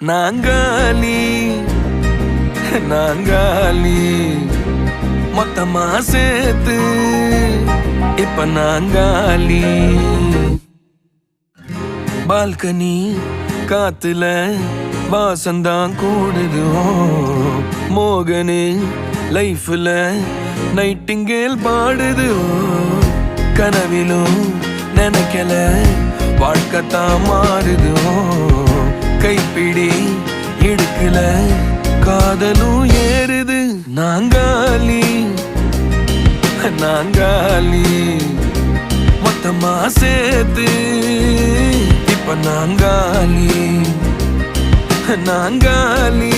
நாங்காலி நாங்காலி மொத்தமா சேர்த்து இப்ப நாங்காலி. பால்கனி காத்துல வாசந்தான் கூடுது. மோகனே லைஃப்ல நைட்டிங்கேல் பாடுது. கனவிலும் நினைக்கல வாழ்க்கைத்தான் மாறுது. கைப்பிடி இடுக்கல காதலும் ஏறுது. நாங்காலி நாங்காலி மொத்தமா சேர்த்து இப்ப நாங்காலி நாங்காலி.